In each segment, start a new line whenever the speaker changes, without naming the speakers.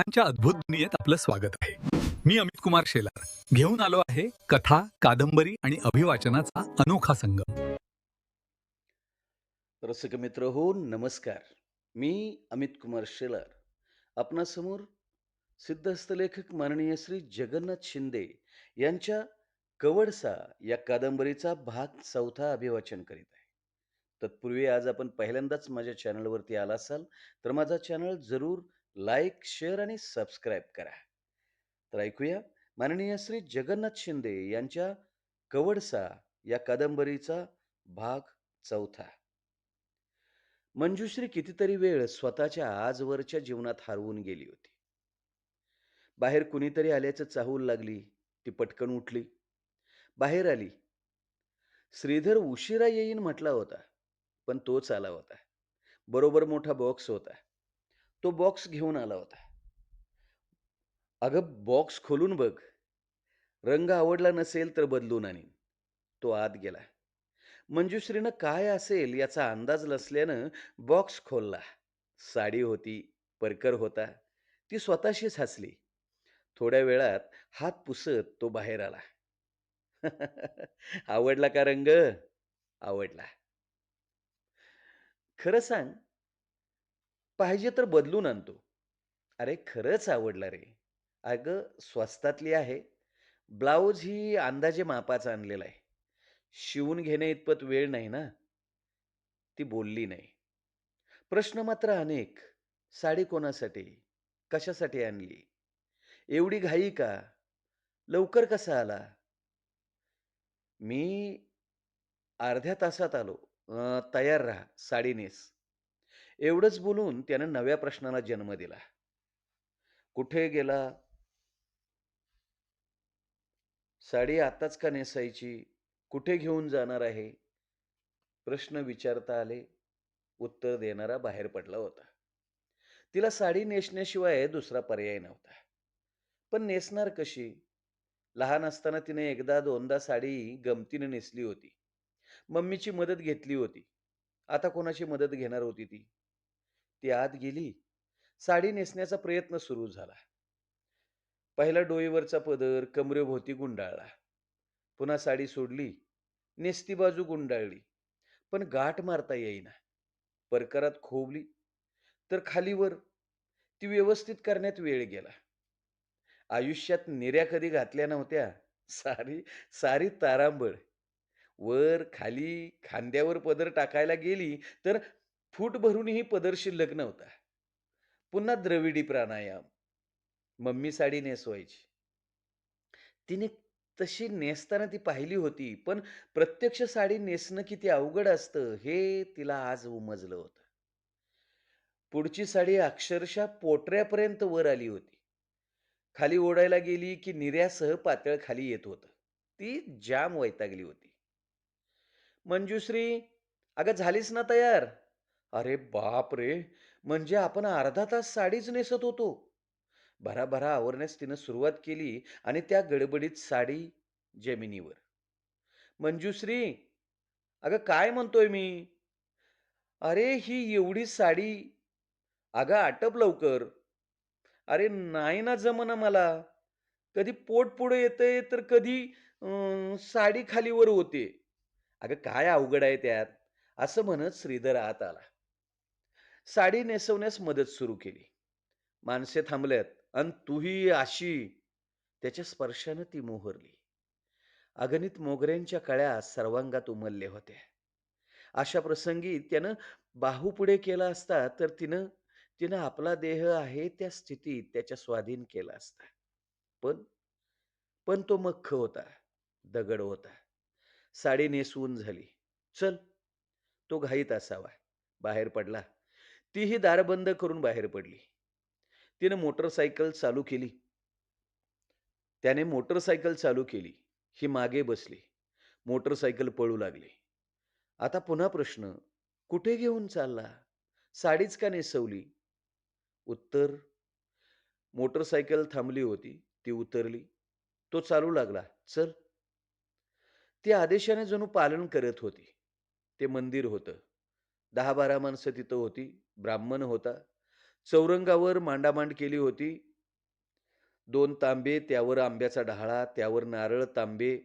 कथांच्या अद्भुत दुनियेत आपलं स्वागत आहे. मी अमित कुमार शेलार घेऊन आलो आहे कथा, कादंबरी आणि अभिवाचनाचा अनोखा संगम.
रसिक मित्र हो, नमस्कार. मी अमित कुमार शेलार आपणासमोर सिद्धहस्त लेखक माननीय श्री जगन्नाथ शिंदे यांच्या कवडसा या कादंबरीचा भाग चौथा अभिवाचन करीत आहे. तत्पूर्वी आज आपण पहिल्यांदाच माझ्या चॅनलवरती आला असाल तर माझा चॅनल जरूर लाईक, शेअर आणि सबस्क्राईब करा. तर ऐकूया माननीय श्री जगन्नाथ शिंदे यांच्या कवडसा या कादंबरीचा भाग चौथा. मंजुश्री कितीतरी वेळ स्वतःच्या आजवरच्या जीवनात हरवून गेली होती. बाहेर कुणीतरी आल्याचं चाहूल लागली. ती पटकन उठली. बाहेर आली. श्रीधर उशिरा येईन म्हटला होता, पण तोच आला होता. बरोबर मोठा बॉक्स होता. तो बॉक्स घेऊन आला होता. अगं बॉक्स खोलून बघ. रंग आवडला नसेल तर बदलून आणीन. तो आत गेला. मंजुश्रीनं काय असेल याचा अंदाज नसल्यानं बॉक्स खोलला. साडी होती, परकर होता. ती स्वतःशीच हसली. थोड्या वेळात हात पुसत तो बाहेर आला. आवडला का रंग? आवडला. खरं सांग, पाहिजे तर बदलून आणतो. अरे खरंच आवडला रे. अगं स्वस्तातली आहे. ब्लाउज ही अंदाजे मापाचा आणलेला आहे. शिवून घेणे इतपत वेळ नाही ना. ती बोलली नाही. प्रश्न मात्र अनेक. साडी कोणासाठी? कशासाठी आणली? एवढी घाई का? लवकर कसा आला? मी अर्ध्या तासात आलो. तयार राहा, साडी नेस. एवढंच बोलून त्यानं नव्या प्रश्नाला जन्म दिला. कुठे गेला? साडी आताच का नेसायची? कुठे घेऊन जाणार आहे? प्रश्न विचारता आले. उत्तर देणारा बाहेर पडला होता. तिला साडी नेसण्याशिवाय दुसरा पर्याय नव्हता. पण नेसणार कशी? लहान असताना तिने एकदा दोनदा साडी गमतीने नेसली होती. मम्मीची मदत घेतली होती. आता कोणाची मदत घेणार होती ती? ती आत गेली. साडी नेसण्याचा प्रयत्न सुरू झाला. पहिला डोईवरचा पदर कमरेभोवती गुंडाळला. पुन्हा साडी सोडली. नेसती बाजू गुंडाळली. पण गाठ मारता येईना. परकरात खोवली तर खालीवर. ती व्यवस्थित करण्यात वेळ गेला. आयुष्यात निऱ्या कधी घातल्या नव्हत्या. सारी सारी तारांबळ. वर, खाली, खांद्यावर पदर टाकायला गेली तर फूट भरूनही पदर शिल्लक नव्हता. पुन्हा द्रविडी प्राणायाम. मम्मी साडी नेसवायची. तिने तशी नेसताना ती पाहिली होती, पण प्रत्यक्ष साडी नेसणं किती अवघड असतं हे तिला आज उमजलं होतं. पुढची साडी अक्षरशः पोटऱ्यापर्यंत वर आली होती. खाली ओढायला गेली की निर्यासह पातळ खाली येत होतं. ती जाम वैतागली होती. "मंजुश्री, अगं झालीस ना तयार?" अरे बापरे! म्हणजे आपण अर्धा तास साडीच नेसत होतो. भराभरा आवरण्यास तिनं सुरुवात केली आणि त्या गडबडीत साडी जमिनीवर. "मंजुश्री, अगं काय म्हणतोय मी? अरे ही एवढी साडी, अगं आटप लवकर. अरे नाही ना जमना मला. कधी पोट पुढे येतंय तर कधी साडी खाली वर होते. अगं काय अवघड आहे त्यात?" असं म्हणत श्रीधर आत आला. साडी नेसवण्यास मदत सुरू केली. माणसे थांबल्यात आणि तूही अशी. त्याच्या स्पर्शानं ती मोहरली. अगणित मोगऱ्यांच्या कळ्या सर्वांगात उमलल्या होत्या. अशा प्रसंगी त्यानं बाहू पुढे केला असता तर तिनं तिनं आपला देह आहे त्या स्थितीत त्याच्या स्वाधीन केला असता. पण पण तो मख्ख होता. दगड होता. साडी नेसवून झाली. चल, तो घाईत असावा. बाहेर पडला. तीही दार बंद करून बाहेर पडली. तिनं मोटरसायकल चालू केली. त्याने मोटरसायकल चालू केली. ही मागे बसली. मोटरसायकल पळू लागली. आता पुन्हा प्रश्न, कुठे घेऊन चालला? साडीच का नेसवली? उत्तर, मोटरसायकल थांबली होती. ती उतरली. तो चालू लागला. चल. ती आदेशाने जणू पालन करत होती. ते मंदिर होतं. 10-12 माणसं तिथं होती. ब्राह्मण होता. चौरंगावर मांडामांड केली होती. 2 तांबे, त्यावर आंब्याचा डहाळा, त्यावर नारळ, तांबे,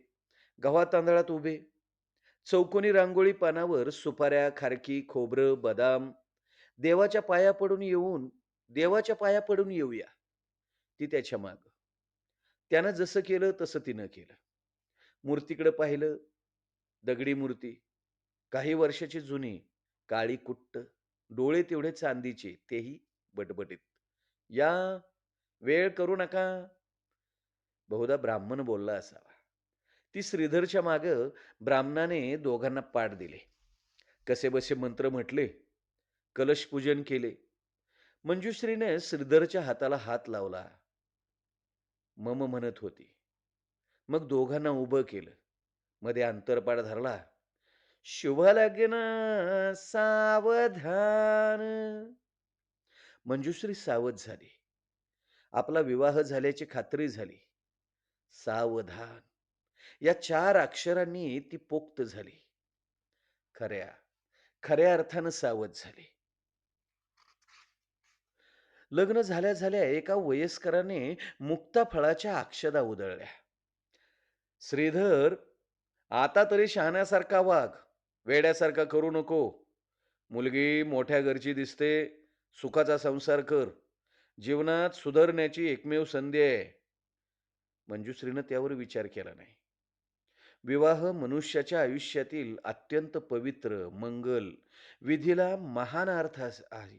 गव्हा तांदळात उभे. चौकोनी रांगोळी पानावर सुपाऱ्या, खारकी, खोबरं, बदाम. देवाच्या पाया पडून येऊन देवाच्या पाया पडून येऊया. ती त्याच्या मागं. त्यानं जसं केलं तसं तिनं केलं. मूर्तीकडे पाहिलं, दगडी मूर्ती. काही वर्षाची जुनी, काळी कुट्ट, डोळे तेवढे चांदीचे, तेही बटबटीत. "या, वेळ करू नका." बहुधा ब्राह्मण बोलला असावा. ती श्रीधरच्या मागं ब्राह्मणाने दोघांना पाठ दिले. कसेबसे मंत्र म्हटले, कलशपूजन केले. मंजुश्रीने श्रीधरच्या हाताला हात लावला. मम म्हणत होती. मग दोघांना उभं केलं. मध्ये अंतरपाट धरला. शुभ लग्न सावधान. मंजुश्री सावध झाली. आपला विवाह झाल्याची खात्री झाली. सावधान या 4 अक्षरांनी ती पोक्त झाली. खऱ्या खऱ्या अर्थानं सावध झाली. लग्न झाल्या झाल्या एका वयस्कराने मुक्ताफळाच्या अक्षदा उधळल्या. श्रीधर, आता तरी शहाण्यासारखा वाग. वेड्यासारखा करू नको. मुलगी मोठ्या घरची दिसते. सुखाचा संसार कर. जीवनात सुधारण्याची एकमेव संधी आहे. मंजुश्रीनं त्यावर विचार केला नाही. विवाह मनुष्याच्या आयुष्यातील अत्यंत पवित्र, मंगल विधीला महान अर्थ आहे.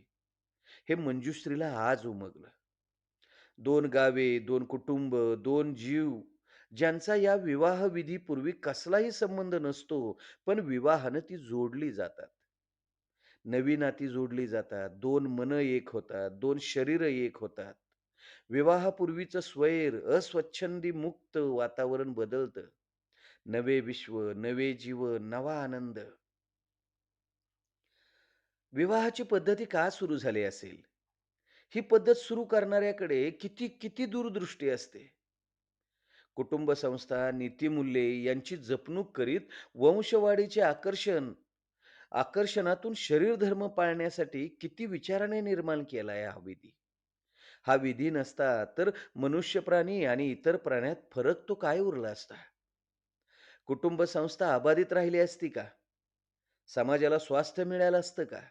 हे मंजुश्रीला आज उमगलं. 2 गावे, 2 कुटुंब, 2 जीव, ज्यांचा या विवाह विधीपूर्वी कसलाही संबंध नसतो, पण विवाहानं ती जोडली जातात. नवी नाती जोडली जातात. 2 मनं एक होतात. 2 शरीरं एक होतात. विवाहापूर्वीचं स्वैर, अस्वच्छंदी मुक्त वातावरण बदलतं. नवे विश्व, नवे जीवन, नवा आनंद. विवाहाची पद्धती का सुरू झाली असेल? ही पद्धत सुरू करणाऱ्याकडे किती किती दूरदृष्टी असते. कुटुंब संस्था, नीतिमूल्ये यांची जपणूक करीत वंशवाढीचे आकर्षणातून शरीर धर्म पाळण्यासाठी किती विचाराने निर्माण केलाय हा विधी. हा विधी नसता तर मनुष्य प्राणी आणि इतर प्राण्यात फरक तो काय उरला असता? कुटुंब संस्था अबाधित राहिली असती का? समाजाला स्वास्थ्य मिळालं असतं का?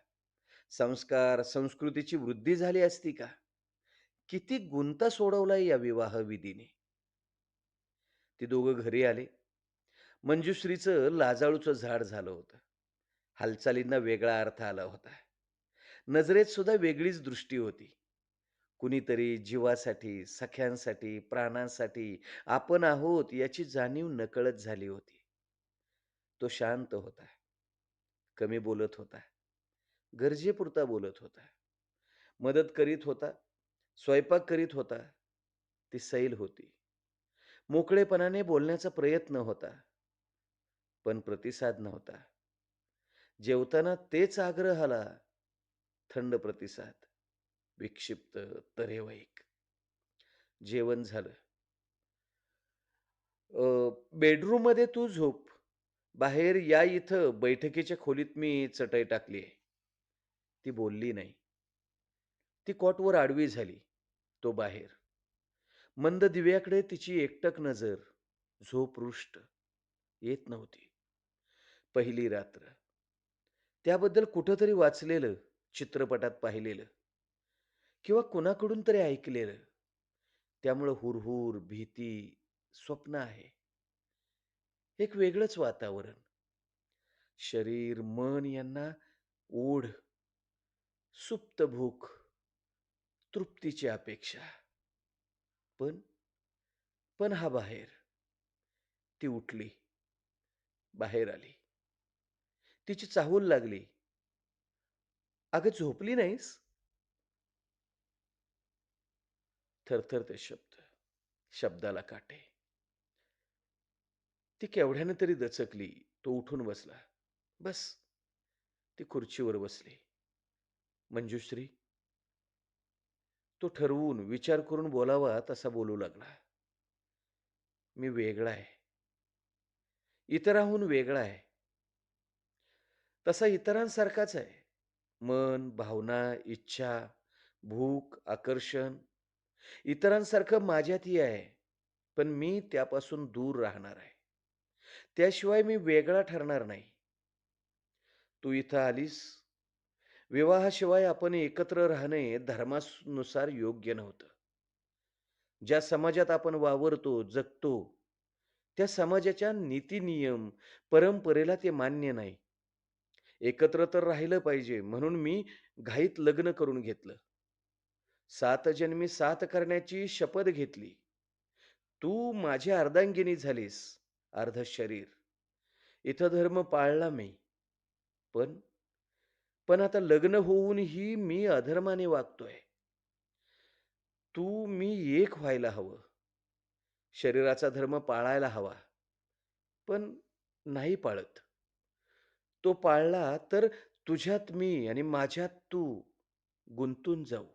संस्कार, संस्कृतीची वृद्धी झाली असती का? किती गुंता सोडवलाय या विवाह विधीने. ती दोघं घरी आले. मंजुश्रीचं लाजाळूचं झाड झालं होतं. हालचालींना वेगळा अर्थ आला होता. नजरेत सुद्धा वेगळीच दृष्टी होती. कुणीतरी जीवासाठी, सख्यांसाठी, प्राणांसाठी आपण आहोत याची जाणीव नकळत झाली होती. तो शांत होता. कमी बोलत होता. गरजेपुरता बोलत होता. मदत करीत होता. स्वयंपाक करीत होता. ती सैल होती. मोकळेपणाने बोलण्याचा प्रयत्न होता. पण प्रतिसाद नव्हता. जेवताना तेच आग्रहाला. थंड प्रतिसाद. विक्षिप्त, तरेवाईक. जेवण झालं. बेडरूममध्ये तू झोप. बाहेर या इथं बैठकीच्या खोलीत मी चटई टाकली आहे. ती बोलली नाही. ती कॉटवर आडवी झाली. तो बाहेर. मंद दिव्याकडे तिची एकटक नजर. झोप रुष्ट. येत नव्हती. पहिली रात्र. त्याबद्दल कुठंतरी वाचलेलं, चित्रपटात पाहिलेलं किंवा कुणाकडून तरी ऐकलेलं. त्यामुळं हुरहुर, भीती, स्वप्न आहे. एक वेगळंच वातावरण. शरीर, मन यांना ओढ, सुप्त भूक, तृप्तीची अपेक्षा. पण पण हा बाहेर. ती उठली. बाहेर आली. तिची चाहूल लागली. "अगं झोपली नाहीस?" थरथरते शब्द. शब्दाला काटे. ती केवढ्यानं तरी दचकली. तो उठून बसला. "बस." ती खुर्चीवर बसली. "मंजुश्री." तो ठरवून, विचार करून बोलावा तसा बोलू लागला. "मी वेगळा आहे. इतरांहून वेगळा आहे. तसा इतरांसारखाच आहे. मन, भावना, इच्छा, भूक, आकर्षण इतरांसारखं माझ्यातही आहे, पण मी त्यापासून दूर राहणार आहे. त्याशिवाय मी वेगळा ठरणार नाही. तू इथं आलीस, विवाहाशिवाय आपण एकत्र राहणे धर्मानुसार योग्य नव्हतं. ज्या समाजात आपण वावरतो, जगतो, त्या समाजाच्या नीती-नियम, परंपरेला ते मान्य नाही. एकत्र तर राहिलं पाहिजे म्हणून मी घाईत लग्न करून घेतलं. 7 जन्मी 7 करण्याची शपथ घेतली. तू माझी अर्धांगिनी झालीस, अर्ध शरीर. इथं धर्म पाळला मी. पण पण आता लग्न होऊनही मी अधर्माने वागतोय. तू मी एक व्हायला हवं. शरीराचा धर्म पाळायला हवा. पण नाही पाळत. तो पाळला तर तुझ्यात मी आणि माझ्यात तू गुंतून जाऊ.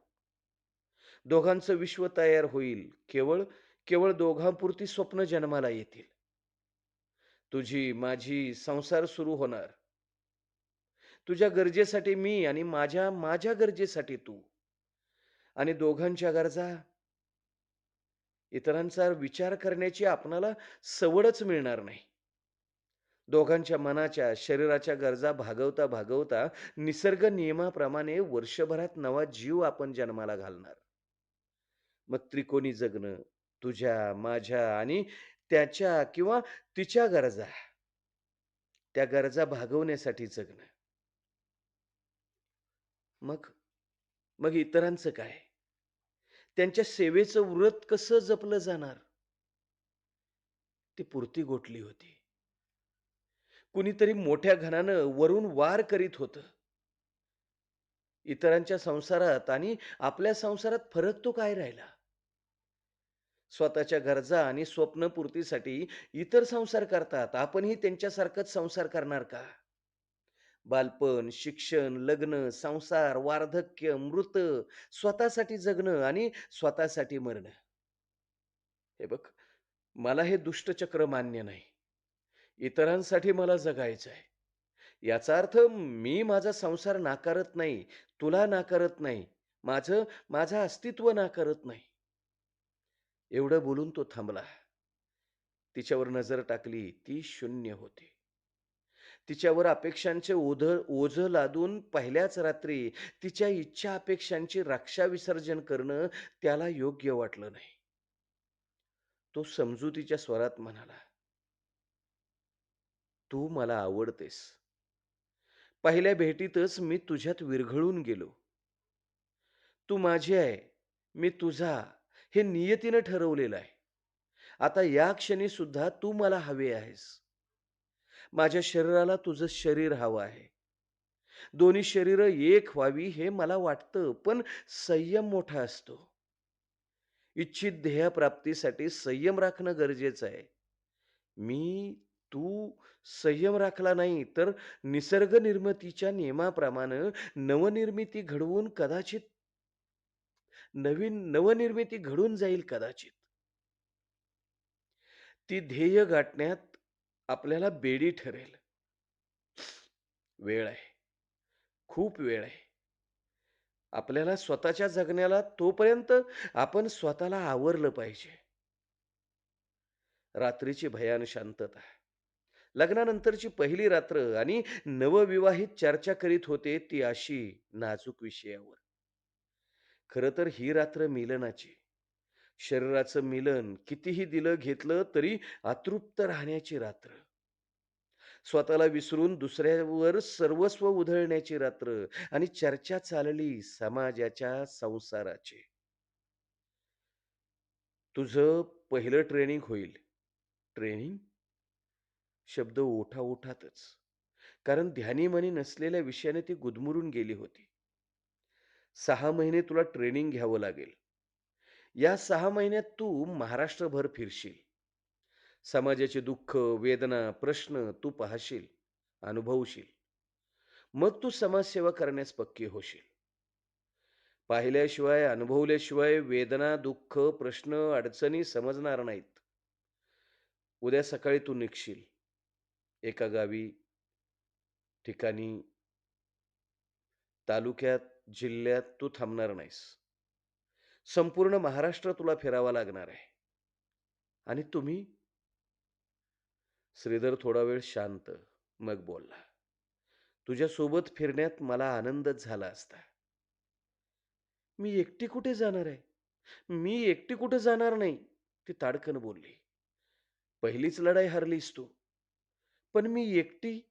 दोघांचं विश्व तयार होईल. केवळ केवळ दोघांपुरती स्वप्न जन्माला येतील. तुझी, माझी संसार सुरू होणार. तुझ्या गरजेसाठी मी आणि माझ्या गरजेसाठी तू. आणि दोघांच्या गरजा इतरांचा विचार करण्याची आपणाला सवडच मिळणार नाही. दोघांच्या मनाच्या, शरीराच्या गरजा भागवता, भागवता निसर्ग नियमाप्रमाणे वर्षभरात नवा जीव आपण जन्माला घालणार. मग त्रिकोणी जगणं, तुझ्या, माझ्या आणि त्याच्या किंवा तिच्या गरजा, त्या गरजा भागवण्यासाठी जगणं. मग मग इतरांचं काय? त्यांच्या सेवेचं व्रत कसं जपलं जाणार? ती पुरती गोठली होती. कुणीतरी मोठ्या घणानं वरून वार करीत होतं. इतरांच्या संसारात आणि आपल्या संसारात फरक तो काय राहिला? स्वतःच्या गरजा आणि स्वप्नपूर्तीसाठी इतर संसार करतात. आपणही त्यांच्यासारखाच संसार करणार का? बालपण, शिक्षण, लग्न, संसार, वार्धक्य, मृत, स्वतःसाठी जगणं आणि स्वतःसाठी मरणं. हे बघ, मला हे दुष्टचक्र मान्य नाही. इतरांसाठी मला जगायचं आहे. याचा अर्थ मी माझा संसार नाकारत नाही, तुला नाकारत नाही, माझं अस्तित्व नाकारत नाही. एवढं बोलून तो थांबला. तिच्यावर नजर टाकली, ती शून्य होती. तिच्यावर अपेक्षांचे ओझं लादून पहिल्याच रात्री तिच्या इच्छा अपेक्षांची रक्षा विसर्जन करणं त्याला योग्य वाटलं नाही. तो समजुतीच्या स्वरात म्हणाला, "तू मला आवडतेस. पहिल्या भेटीतच मी तुझ्यात विरघळून गेलो. तू माझी आहे, मी तुझा, हे नियतीनं ठरवलेलं आहे. आता या क्षणी सुद्धा तू मला हवे आहेस. माझ्या शरीराला तुझं शरीर हवं आहे. दोन्ही शरीरं एक व्हावी हे मला वाटतं, पण संयम मोठा असतो. इच्छित ध्येयप्राप्तीसाठी संयम राखणं गरजेचं आहे. मी, तू संयम राखला नाही तर निसर्ग निर्मितीच्या नियमाप्रमाणे नवनिर्मिती घडवून कदाचित नवनिर्मिती घडून जाईल कदाचित. ती ध्येय गाठण्यात आपल्याला बेडी ठरेल. वेळ आहे. खूप वेळ आहे. आपल्याला स्वतःच्या जगण्याला तोपर्यंत आपण स्वतःला आवरलं पाहिजे. रात्रीची भयान शांतता. लग्नानंतरची पहिली रात्र आणि नवविवाहित चर्चा करीत होते ती अशी नाजूक विषयावर. खरं तर ही रात्र मिलनाची. शरीराचं मिलन कितीही दिलं घेतलं तरी अतृप्त राहण्याची रात्र. स्वतःला विसरून दुसऱ्यावर सर्वस्व उधळण्याची रात्र आणि चर्चा चालली समाजाच्या संसाराची. तुझं पहिलं ट्रेनिंग होईल. ट्रेनिंग? शब्द ओठाओठातच. कारण ध्यानीमनी नसलेल्या विषयाने ती गुदमरून गेली होती. 6 महिने तुला ट्रेनिंग घ्यावं लागेल. या 6 महिन्यात तू महाराष्ट्रभर फिरशील. समाजाचे दुःख, वेदना, प्रश्न तू पाहशील, अनुभवशील. मग तू समाजसेवा करण्यास पक्की होशील. पाहिल्याशिवाय, अनुभवल्याशिवाय वेदना, दुःख, प्रश्न, अडचणी समजणार नाहीत. उद्या सकाळी तू निघशील. एका गावी, ठिकाणी, तालुक्यात, जिल्ह्यात तू थांबणार नाहीस. संपूर्ण महाराष्ट्र तुला फिरावा लागणार आहे. आणि तुम्ही? श्रीधर थोडा वेळ शांत. मग बोलला, तुझ्यासोबत फिरण्यात मला आनंदच झाला असता. मी एकटी कुठे जाणार आहे? मी एकटी कुठे जाणार नाही, ती ताडकन बोलली. पहिलीच लढाई हरलीस तू. पण मी एकटी?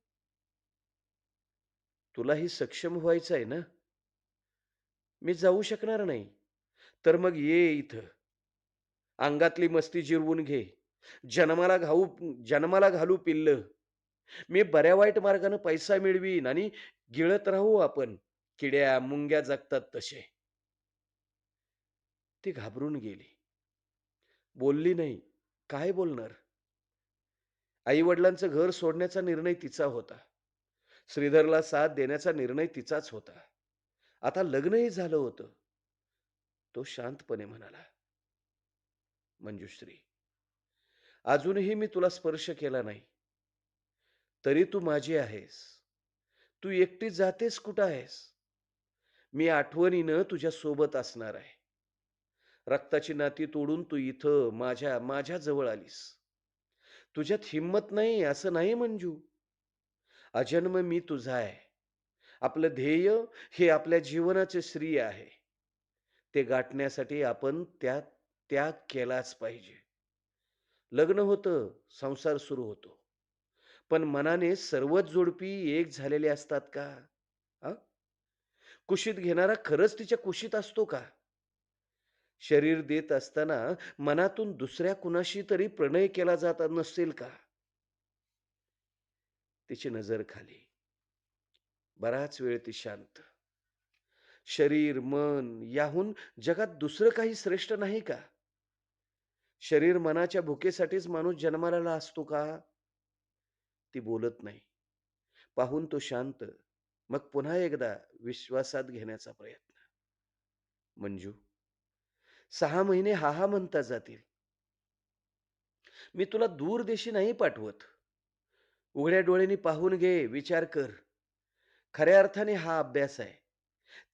तुलाही सक्षम व्हायचं आहे ना? मी जाऊ शकणार नाही. तर मग ये इथं. अंगातली मस्ती जिरवून घे. जन्माला घाऊ जन्माला घालू पिल्लं. मी बऱ्या वाईट मार्गाने पैसा मिळवीन आणि गिळत राहू आपण. किड्या, मुंग्या जगतात तसे. ती घाबरून गेली. बोलली नाही. काय बोलणार? आई-वडिलांचं घर सोडण्याचा निर्णय तिचा होता. श्रीधरला साथ देण्याचा निर्णय तिचाच होता. आता लग्नही झालं होतं. तो शांतपणे म्हणाला, "मंजुश्री, अजूनही मी तुला स्पर्श केला नाही, तरी तू माझी आहेस. तू एकटी जातेस कुठं आहेस? मी आठवणीनं तुझ्या सोबत असणार आहे. रक्ताची नाती तोडून तू इथं माझ्या जवळ आलीस. तुझ्यात हिंमत नाही असं नाही मंजू. अजन्म मी तुझा आहे. आपलं ध्येय हे आपल्या जीवनाचे श्रेय आहे. ते गाठण्यासाठी आपण त्यात त्याग केलाच पाहिजे. लग्न होतं, संसार सुरू होतो. पण मनाने सर्वच जोडपी एक झालेले असतात का? आ? कुशीत घेणारा खरंच तिच्या कुशीत असतो का? शरीर देत असताना मनातून दुसऱ्या कुणाशी तरी प्रणय केला जात नसेल का? तिची नजर खाली. बराच वेळ ती शांत. शरीर, मन याहून जगात दुसरं काही श्रेष्ठ नाही का? शरीर मनाच्या भुकेसाठीच माणूस जन्माला असतो का? ती बोलत नाही. पाहून तो शांत. मग पुन्हा एकदा विश्वासात घेण्याचा प्रयत्न. मंजू, 6 महिने हा म्हणता जातील. मी तुला दूर देशी नाही पाठवत. उघड्या डोळ्यांनी पाहून घे, विचार कर. खऱ्या अर्थाने हा अभ्यास आहे.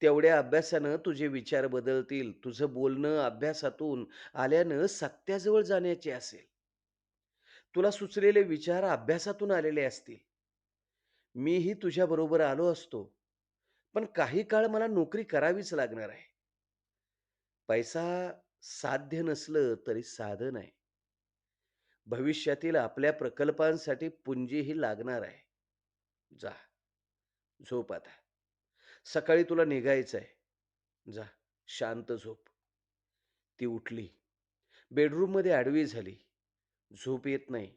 तेवढ्या अभ्यासानं तुझे विचार बदलतील. तुझं बोलणं अभ्यासातून आल्यानं सत्याजवळ जाण्याचे असेल. तुला सुचलेले विचार अभ्यासातून आलेले असतील. मीही तुझ्याबरोबर आलो असतो. पण काही काळ मला नोकरी करावीच लागणार आहे. पैसा साध्य नसलं तरी साधन आहे. भविष्यातील आपल्या प्रकल्पांसाठी पुंजीही लागणार आहे. जा, झोप आता. सकाळी तुला निघायचं आहे. जा, शांत झोप. ती उठली. बेडरूममध्ये आडवी झाली. झोप येत नाही.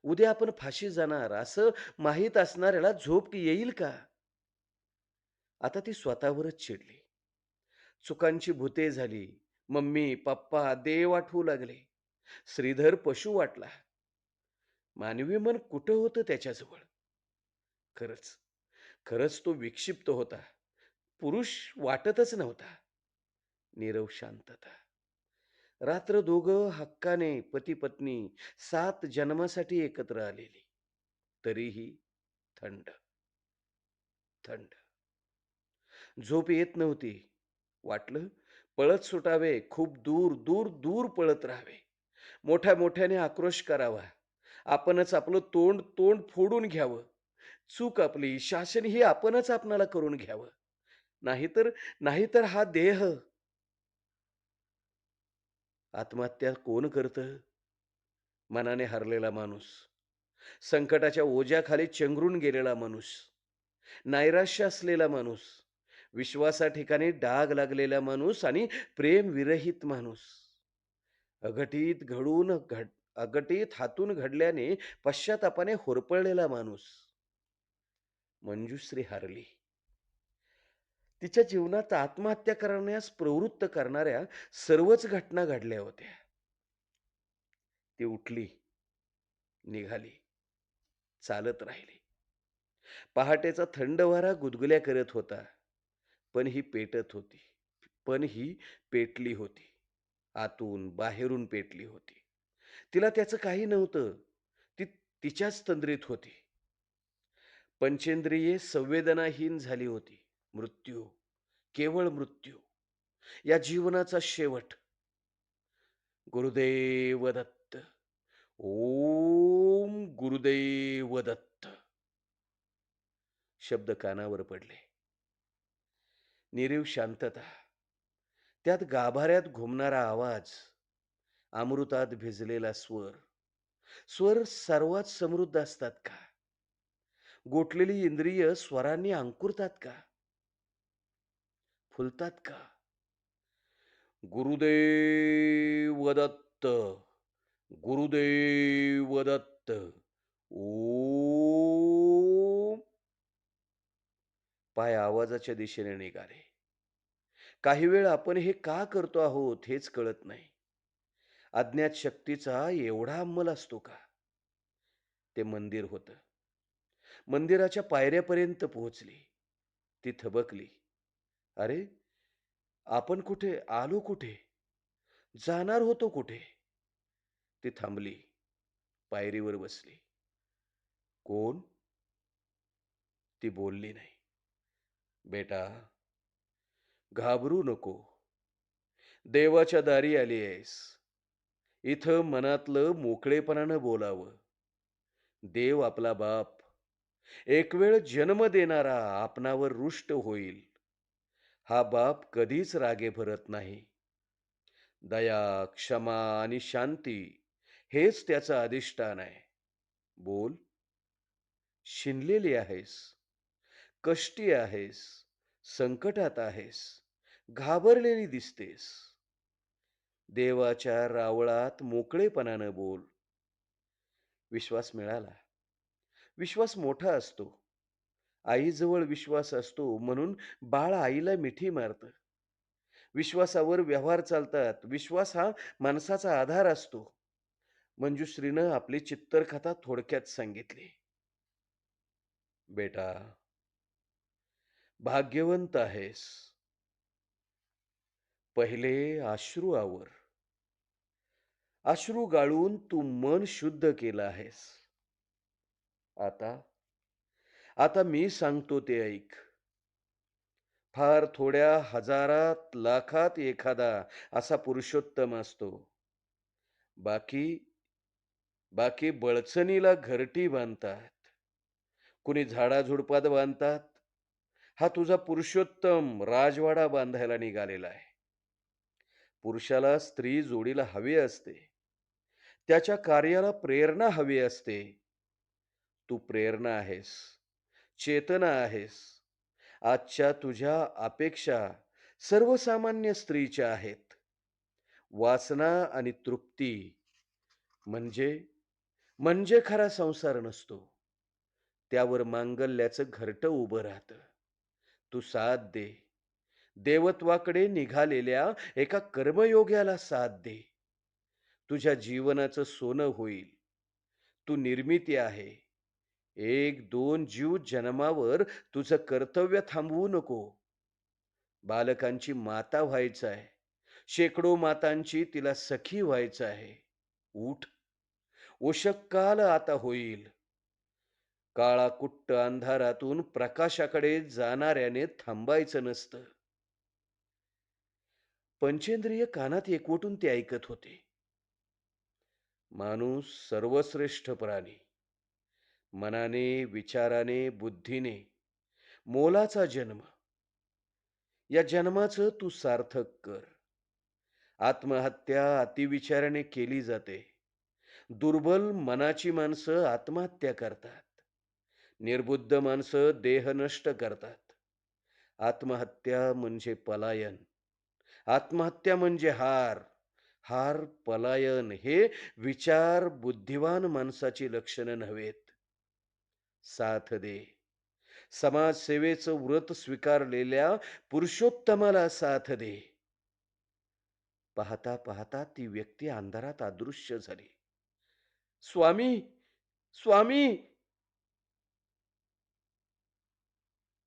उद्या आपण फाशी जाणार असं माहीत असणाऱ्याला झोप येईल का? आता ती स्वतःवरच चिडली. चुकांची भुते झाली. मम्मी, पप्पा देव आठवू लागले. श्रीधर पशु वाटला. मानवी मन कुठं होतं त्याच्याजवळ? खरंच, खरंच तो विक्षिप्त होता. पुरुष वाटतच नव्हता. नीरव शांतता. रात्र दोघं हक्काने पती-पत्नी 7 जन्मासाठी एकत्र आलेली. तरीही थंड, थंड. झोप येत नव्हती. वाटलं पळत सुटावे, खूप दूर, दूर, दूर पळत राहावे. मोठ्या-मोठ्याने आक्रोश करावा. आपणच आपलं तोंड तोंड फोडून घ्यावं. चूक आपली, शासन ही आपणच आपणाला करून घ्यावं. नाहीतर नाहीतर हा देह आत्महत्या कोण करतं? मनाने हरलेला माणूस. संकटाच्या ओझ्याखाली चेंगरून गेलेला माणूस. नैराश्य असलेला माणूस. विश्वासाठिकाणी डाग लागलेला माणूस आणि प्रेम विरहित माणूस. अघटित घडून घड अघटित हातून घडल्याने पश्चातापाने होरपळलेला माणूस. मंजुश्री हरली. तिच्या जीवनात आत्महत्या करण्यास प्रवृत्त करणाऱ्या सर्वच घटना घडल्या होत्या. ती उठली, निघाली, चालत राहिली. पहाटेचा थंड वारा गुदगुल्या करत होता. पण ही पेटत होती. पण ही पेटली होती. आतून, बाहेरून पेटली होती. तिला त्याचं काही नव्हतं. ती तिच्याच तंद्रीत होती. पंचेंद्रिये संवेदनाहीन झाली होती. मृत्यू, केवळ मृत्यू. या जीवनाचा शेवट. गुरुदेव दत्त. ओम गुरुदेव दत्त. शब्द कानावर पडले. नीरव शांतता. त्यात गाभाऱ्यात घुमणारा आवाज, अमृतात भिजलेला स्वर. स्वर सर्वात समृद्ध असतात का? गोठलेली इंद्रिय स्वरांनी अंकुरतात का? फुलतात का? गुरुदेव दत्त. गुरुदेव दत्त. ओम. पाय आवाजाच्या दिशेने निघाले. काही वेळ आपण हे का करतो आहोत हेच कळत नाही. अज्ञात शक्तीचा एवढा अंमल असतो का? ते मंदिर होतं. मंदिराच्या पायऱ्यापर्यंत पोहोचली. ती थबकली. अरे, आपण कुठे आलो कुठे? जाणार होतो कुठे? ती थांबली. पायरीवर बसली. कोण? ती बोलली नाही. बेटा, घाबरू नको. देवाच्या दारी आली आहेस. इथं मनातलं मोकळेपणानं बोलावं. देव आपला बाप. एक वेळ जन्म देणारा आपणावर रुष्ट होईल. हा बाप कधीच रागे भरत नाही. दया, क्षमा आणि शांती हेच त्याचं अधिष्ठान आहे. बोल. शिनलेली आहेस, कष्टी आहेस, संकटात आहेस, घाबरलेली दिसतेस. देवाच्या रावळात मोकळेपणानं बोल. विश्वास मिळाला. विश्वास मोठा असतो. आईजवळ विश्वास असतो म्हणून बाळ आईला मिठी मारतं. विश्वासावर व्यवहार चालतात. विश्वास हा माणसाचा आधार असतो. मंजुश्रीनं आपली चित्तरकथा थोडक्यात सांगितली. बेटा, भाग्यवंत आहेस. पहिले अश्रू आवर. अश्रू गाळून तू मन शुद्ध केलं आहेस. आता आता मी सांगतो ते ऐक. फार थोड्या हजारात लाखात एखादा असा पुरुषोत्तम असतो. बाकी बाकी बळचणीला घरटी बांधतात. कुणी झाडाझुडपात बांधतात. हा तुझा पुरुषोत्तम राजवाडा बांधायला निघालेला आहे. पुरुषाला स्त्री जोडीला हवी असते. त्याच्या कार्याला प्रेरणा हवी असते. तू प्रेरणा आहेस. चेतना आहेस. आजच्या तुझ्या अपेक्षा सर्वसामान्य स्त्रीच्या आहेत. वासना आणि तृप्ती म्हणजे म्हणजे खरा संसार नसतो. त्यावर मांगल्याचं घरटं उभं राहतं. तू साथ दे. देवत्वाकडे निघालेल्या एका कर्मयोग्याला साथ दे. तुझ्या जीवनाचं सोनं होईल. तू निर्मिती आहे. एक दोन जीव जन्मावर तुझं कर्तव्य थांबवू नको. बालकांची माता व्हायचं आहे. शेकडो मातांची तिला सखी व्हायचं आहे. उठ. उशक्काल आता होईल. काळाकुट्ट अंधारातून प्रकाशाकडे जाणाऱ्याने थांबायचं नसतं. पंचेंद्रिय कानात एकवटून ते ऐकत होते. माणूस सर्वश्रेष्ठ प्राणी. मनाने, विचाराने, बुद्धीने मोलाचा जन्म. या जन्माचं तू सार्थक कर. आत्महत्या अतिविचाराने केली जाते. दुर्बल मनाची माणसं आत्महत्या करतात. निर्बुद्ध माणसं देह नष्ट करतात. आत्महत्या म्हणजे पलायन. आत्महत्या म्हणजे हार. हार, पलायन हे विचार बुद्धिवान माणसाची लक्षणं नव्हेत. साथ दे. समाजसेवेचं व्रत स्वीकारलेल्या पुरुषोत्तमाला साथ दे. पाहता पाहता ती व्यक्ती अंधारात अदृश्य झाली. स्वामी, स्वामी.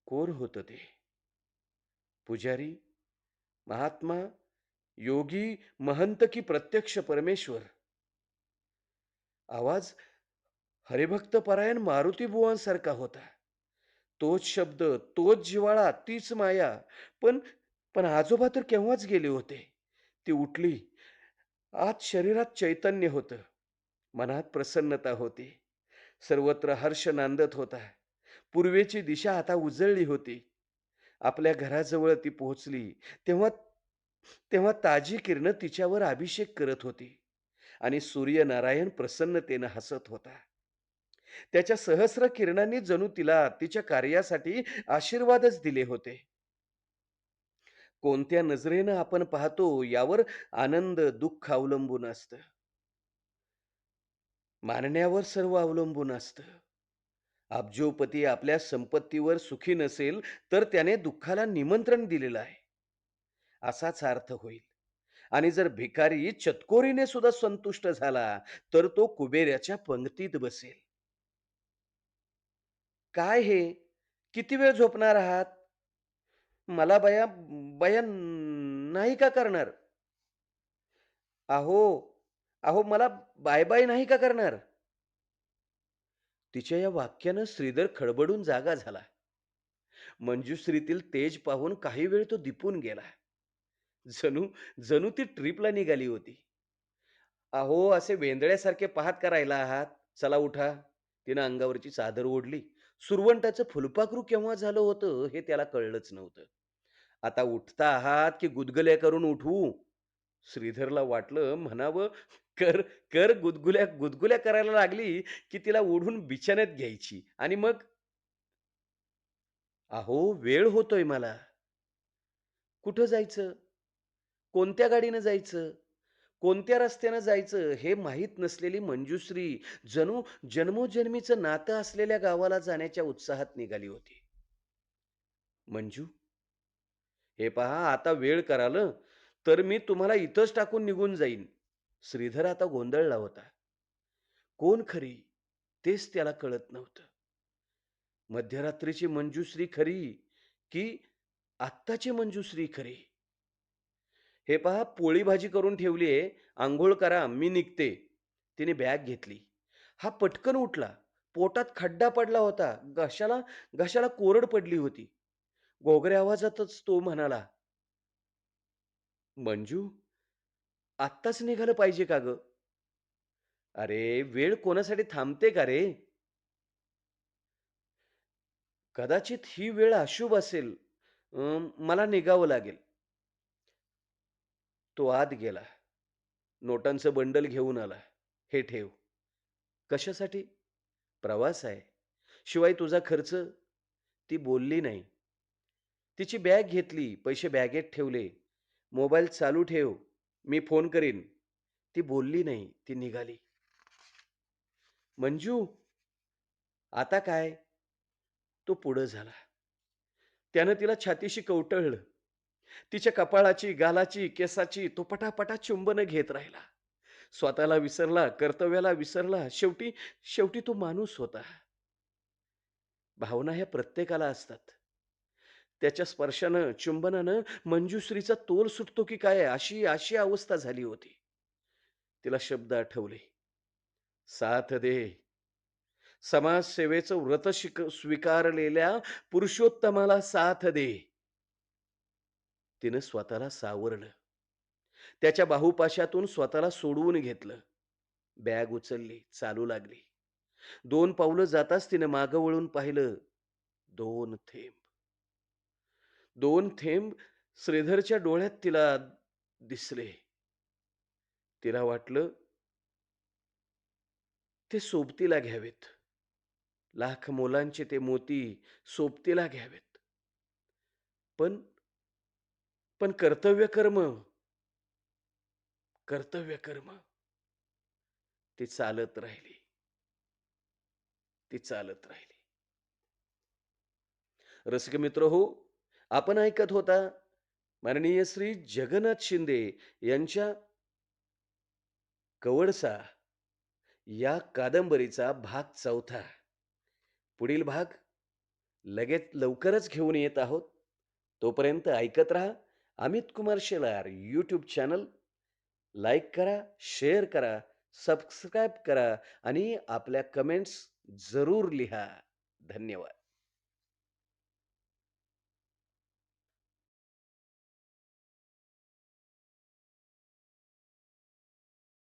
कोण होतं ते? पुजारी, महात्मा, योगी, महंत की प्रत्यक्ष परमेश्वर? आवाज हरिभक्त परायण मारुती बुवांसारखा होता. तोच शब्द, तोच जिव्हाळा, तीच माया. पण पण आजोबा तर केव्हाच गेले होते. ती उठली. आत शरीरात चैतन्य होतं. मनात प्रसन्नता होती. सर्वत्र हर्ष नांदत होता. पूर्वेची दिशा आता उजळली होती. आपल्या घराजवळ ती पोहोचली. तेव्हा तेव्हा ताजी किरणं तिच्यावर अभिषेक करत होती आणि सूर्यनारायण प्रसन्नतेनं हसत होता. त्याच्या सहस्र किरणांनी जणू तिला तिच्या कार्यासाठी आशीर्वादच दिले होते. कोणत्या नजरेनं आपण पाहतो यावर आनंद, दुःख अवलंबून असतं. मानण्यावर सर्व अवलंबून असतं. अब्जोपती आपल्या संपत्तीवर सुखी नसेल, तर त्याने दुःखाला निमंत्रण दिलेलं आहे, असाच अर्थ होईल. आणि जर भिकारी चतकोरीने सुद्धा संतुष्ट झाला, तर तो कुबेराच्या पंक्तीत बसेल. काय हे? किती वेळ झोपणार आहात? मला बया बया नाही का करणार? अहो, अहो मला बाय-बाय नाही का करणार? तिच्या या वाक्यानं श्रीधर खडबडून जागा झाला. मंजुश्रीतील तेज पाहून काही वेळ तो दिपून गेला. जणू जणू ती ट्रिपला निघाली होती. अहो, असे वेंदळ्यासारखे पाहत का राहिला आहात? चला उठा. तिनं अंगावरची चादर ओढली. सुरवंटाचं फुलपाखरू केव्हा झालं होतं हे त्याला कळलंच नव्हतं. आता उठता आहात की गुदगुल्या करून उठवू? श्रीधरला वाटलं म्हणावं, कर कर गुदगुल्या गुदगुल्या करायला लागली की तिला ओढून बिछान्यात घ्यायची आणि मग अहो, वेळ होतोय मला. कुठं जायचं? कोणत्या गाडीनं जायचं? कोणत्या रस्त्यानं जायचं हे माहीत नसलेली मंजुश्री जणू जन्मोजन्मीचं नातं असलेल्या गावाला जाण्याच्या उत्साहात निघाली होती. मंजू, हे पहा आता वेळ कराल हं, तर मी तुम्हाला इथंच टाकून निघून जाईन. श्रीधर आता गोंधळला होता. कोण खरी? तेच त्याला कळत नव्हतं. मध्यरात्रीची मंजुश्री खरी की आत्ताची मंजुश्री खरी? हे पहा पोळी भाजी करून ठेवलीये, अंघोळ करा, मी निघते. तिने बॅग घेतली. हा पटकन उठला. पोटात खड्डा पडला होता. घशाला घशाला कोरड पडली होती. घोगऱ्या आवाजातच तो म्हणाला, "मंजू, आत्ताच निघालं पाहिजे का गं?" "अरे, वेळ कोणासाठी थांबते का रे? कदाचित ही वेळ अशुभ असेल. मला निघावं लागेल." तो आत गेला. नोटांचं बंडल घेऊन आला. "हे ठेव." "कशासाठी?" "प्रवास आहे. शिवाय तुझा खर्च." ती बोलली नाही. तिची बॅग घेतली, पैसे बॅगेत ठेवले. "मोबाईल चालू ठेव, मी फोन करीन." ती बोलली नाही. ती निघाली. "मंजू, आता काय?" तो पुढं झाला. त्यानं तिला छातीशी कवटळलं. तिच्या कपाळाची, गालाची, केसाची तो पटापटा चुंबनं घेत राहिला. स्वतःला विसरला, कर्तव्याला विसरला. शेवटी शेवटी तो माणूस होता. भावना ह्या प्रत्येकाला असतात. त्याच्या स्पर्शानं, चुंबनानं मंजुश्रीचा तोल सुटतो की काय अशी अशी अवस्था झाली होती. तिला शब्द आठवले. साथ दे. समाजसेवेचं व्रत स्वीकारलेल्या पुरुषोत्तमाला साथ दे. तिनं स्वतःला सावरलं. त्याच्या बाहुपाशातून स्वतःला सोडवून घेतलं. बॅग उचलली, चालू लागली. 2 पावलं जाताच तिनं मागं वळून पाहिलं. 2 थेंब. 2 थेंब श्रीधरच्या डोळ्यात तिला दिसले. तिला वाटलं ते सोबतीला घ्यावेत. लाख मोलांचे ते मोती सोबतीला घ्यावेत. पण पण कर्तव्य कर्म ती चालत राहिली. ती चालत राहिली. रसिक मित्र हो, आपण ऐकत होता माननीय श्री जगन्नाथ शिंदे यांच्या कवडसा या कादंबरीचा भाग 4. पुढील भाग लवकरच घेऊन येत आहोत. तोपर्यंत ऐकत राहा Amit Kumar Shelar YouTube channel. Like करा, शेअर करा, सबस्क्राईब करा आणि आपल्या कमेंट्स जरूर लिहा. धन्यवाद.